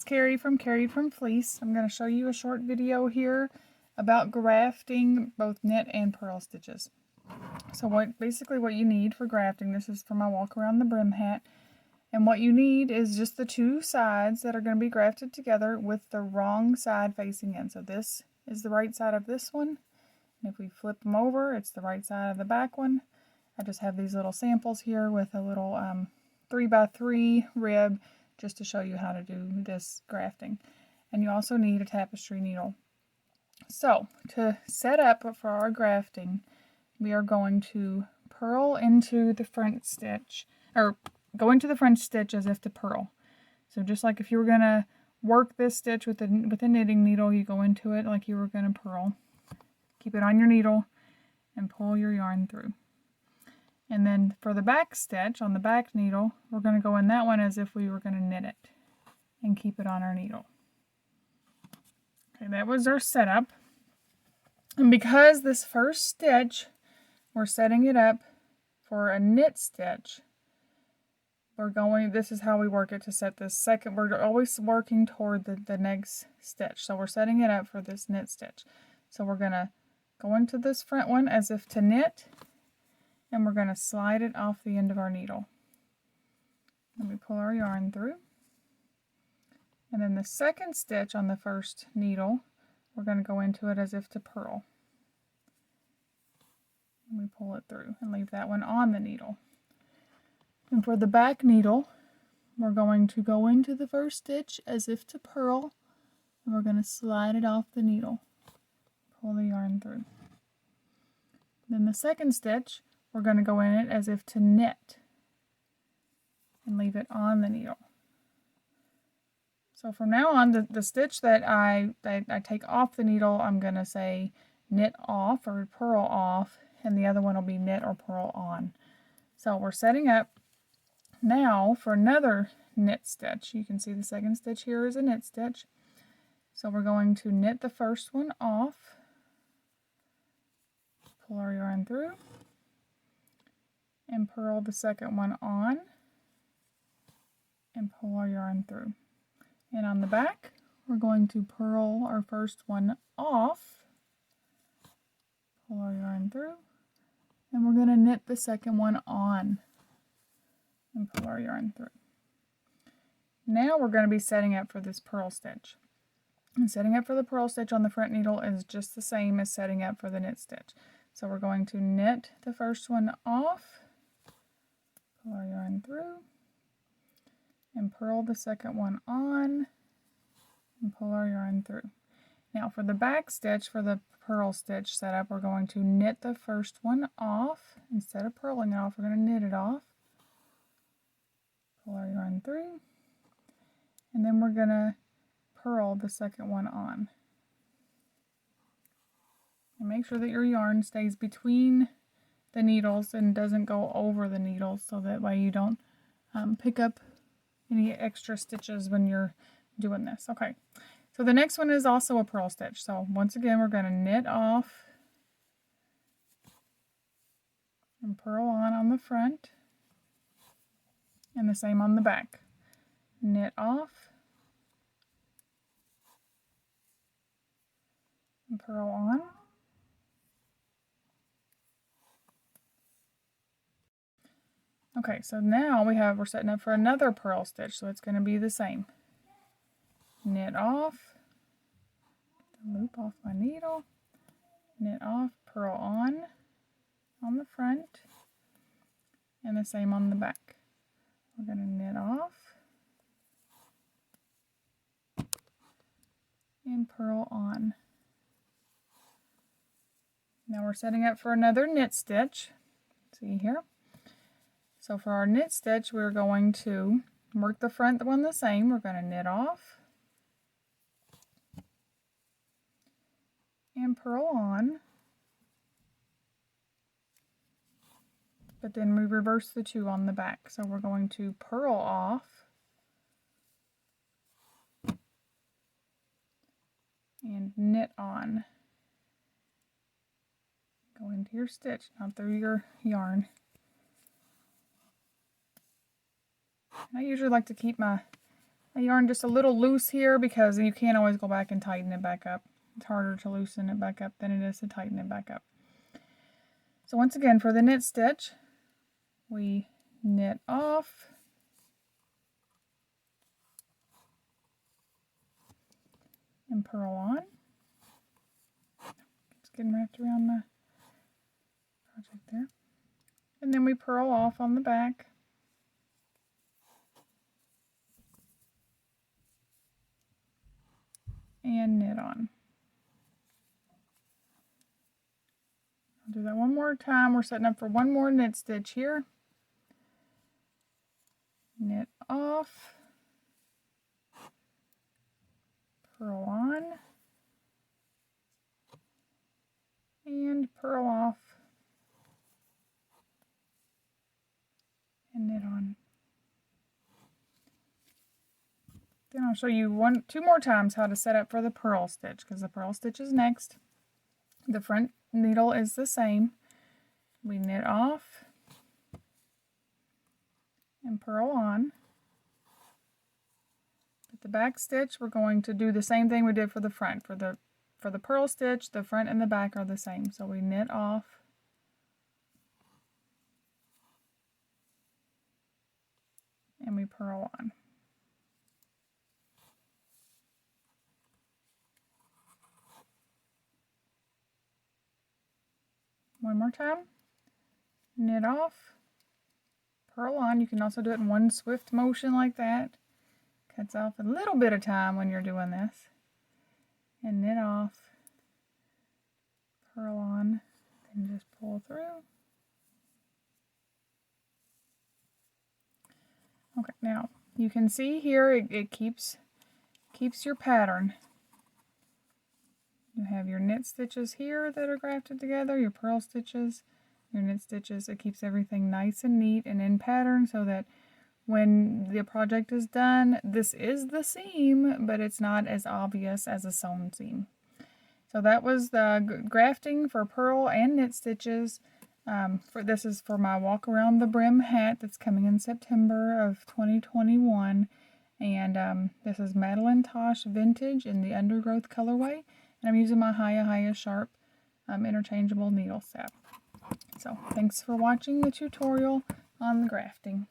Carrie from Keri'd from Fleece. I'm going to show you a short video here about grafting both knit and purl stitches. So basically what you need for grafting, this is for my walk around the brim hat, and what you need is just the two sides that are going to be grafted together with the wrong side facing in. So this is the right side of this one, and if we flip them over, it's the right side of the back one. I just have these little samples here with a little 3x3 rib just to show you how to do this grafting. And you also need a tapestry needle. So to set up for our grafting, we are going to purl into the front stitch, or go into the front stitch as if to purl. So just like if you were going to work this stitch with a knitting needle, you go into it like you were going to purl. Keep it on your needle and pull your yarn through. And then for the back stitch on the back needle, we're going to go in that one as if we were going to knit it and keep it on our needle. Okay, that was our setup. And because this first stitch, we're setting it up for a knit stitch, this is how we work it to set this second. We're always working toward the next stitch. So we're setting it up for this knit stitch. So we're going to go into this front one as if to knit, and we're going to slide it off the end of our needle. And we pull our yarn through. And then the second stitch on the first needle, we're going to go into it as if to purl. And we pull it through and leave that one on the needle. And for the back needle, we're going to go into the first stitch as if to purl, and we're going to slide it off the needle. Pull the yarn through. Then the second stitch, we're going to go in it as if to knit and leave it on the needle. So from now on, the stitch that I take off the needle, I'm going to say knit off or purl off, and the other one will be knit or purl on. So we're setting up now for another knit stitch. You can see the second stitch here is a knit stitch. So we're going to knit the first one off, pull our yarn through, and purl the second one on, and pull our yarn through. And on the back, we're going to purl our first one off, pull our yarn through, and we're going to knit the second one on and pull our yarn through. Now we're going to be setting up for this purl stitch. And setting up for the purl stitch on the front needle is just the same as setting up for the knit stitch. So we're going to knit the first one off, pull our yarn through, and purl the second one on, and pull our yarn through. Now for the back stitch, for the purl stitch setup, we're going to knit the first one off. Instead of purling it off, we're going to knit it off, pull our yarn through, and then we're going to purl the second one on. And make sure that your yarn stays between the needles and doesn't go over the needles, so that way you don't pick up any extra stitches when you're doing this. Okay, so the next one is also a purl stitch. So once again, we're going to knit off and purl on the front, and the same on the back. Knit off and purl on. Okay, so now we're setting up for another purl stitch, so it's going to be the same. Knit off, get the loop off my needle, knit off, purl on the front, and the same on the back. We're going to knit off and purl on. Now we're setting up for another knit stitch. See here? So for our knit stitch, we're going to work the front one the same. We're going to knit off and purl on, but then we reverse the two on the back. So we're going to purl off and knit on. Go into your stitch, not through your yarn. I usually like to keep my My yarn just a little loose here because you can't always go back and tighten it back up. It's harder to loosen it back up than it is to tighten it back up. So once again, for the knit stitch, we knit off, and purl on. It's getting wrapped around the project there. And then we purl off on the back. And knit on. I'll do that one more time. We're setting up for one more knit stitch here. Knit off, purl on, and purl off, and knit on. Then I'll show you two more times how to set up for the purl stitch, because the purl stitch is next. The front needle is the same. We knit off and purl on. But the back stitch, we're going to do the same thing we did for the front. For the purl stitch, the front and the back are the same. So we knit off and we purl on. One more time. Knit off, purl on. You can also do it in one swift motion like that. Cuts off a little bit of time when you're doing this. And knit off, purl on, then just pull through. Okay, now you can see here it keeps your pattern. You have your knit stitches here that are grafted together, your purl stitches, your knit stitches. It keeps everything nice and neat and in pattern so that when the project is done, this is the seam, but it's not as obvious as a sewn seam. So that was the grafting for purl and knit stitches. This is for my walk around the brim hat that's coming in September of 2021. And this is Madelinetosh Vintage in the Undergrowth colorway. And I'm using my Hiya Hiya Sharp interchangeable needle set. So thanks for watching the tutorial on the grafting.